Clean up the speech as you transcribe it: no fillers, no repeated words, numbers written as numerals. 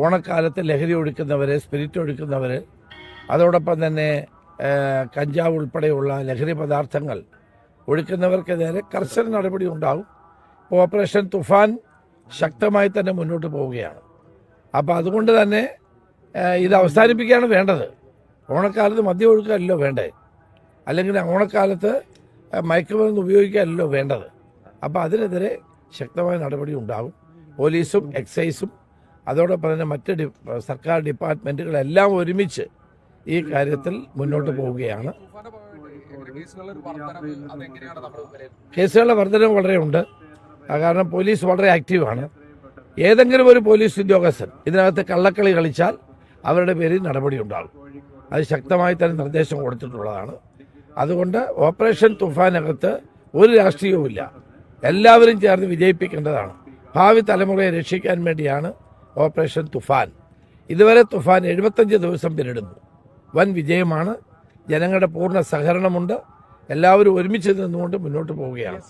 ഓണക്കാലത്ത് ലഹരി ഒഴുക്കുന്നവർ, സ്പിരിറ്റ് ഒഴുക്കുന്നവർ, അതോടൊപ്പം തന്നെ കഞ്ചാവ് ഉൾപ്പെടെയുള്ള ലഹരി പദാർത്ഥങ്ങൾ ഒഴുക്കുന്നവർക്കെതിരെ കർശന നടപടി ഉണ്ടാകും. ഓപ്പറേഷൻ തുഫാൻ ശക്തമായി തന്നെ മുന്നോട്ട് പോവുകയാണ്. അപ്പോൾ അതുകൊണ്ട് തന്നെ ഇത് അവസാനിപ്പിക്കുകയാണ് വേണ്ടത്. ഓണക്കാലത്ത് മദ്യം ഒഴുക്കുകയല്ലോ വേണ്ടത്, അല്ലെങ്കിൽ ഓണക്കാലത്ത് മയക്കുമരുന്ന് ഉപയോഗിക്കുകയല്ലോ വേണ്ടത്. അപ്പോൾ അതിനെതിരെ ശക്തമായ നടപടി ഉണ്ടാകും. പോലീസും എക്സൈസും അതോടൊപ്പം തന്നെ മറ്റ് സർക്കാർ ഡിപ്പാർട്ട്മെൻറ്റുകളെല്ലാം ഒരുമിച്ച് ഈ കാര്യത്തിൽ മുന്നോട്ട് പോവുകയാണ്. കേസുകളുടെ വർധനവ് വളരെ ഉണ്ട്. കാരണം പോലീസ് വളരെ ആക്റ്റീവാണ്. ഏതെങ്കിലും ഒരു പോലീസ് ഉദ്യോഗസ്ഥൻ ഇതിനകത്ത് കള്ളക്കളി കളിച്ചാൽ അവരുടെ പേരിൽ നടപടി ഉണ്ടാകും. അത് ശക്തമായി തന്നെ നിർദ്ദേശം കൊടുത്തിട്ടുള്ളതാണ്. അതുകൊണ്ട് ഓപ്പറേഷൻ തുഫാനകത്ത് ഒരു രാഷ്ട്രീയവുമില്ല, എല്ലാവരും ചേർന്ന് വിജയിപ്പിക്കേണ്ടതാണ്. ഭാവി തലമുറയെ രക്ഷിക്കാൻ വേണ്ടിയാണ് ഓപ്പറേഷൻ തുഫാൻ. ഇതുവരെ തുഫാൻ 75 ദിവസം പിന്നിടുന്നു. വൻ വിജയമാണ്. ജനങ്ങളുടെ പൂർണ്ണ സഹകരണമുണ്ട്. എല്ലാവരും ഒരുമിച്ച് നിന്നുകൊണ്ട് മുന്നോട്ട് പോവുകയാണ്.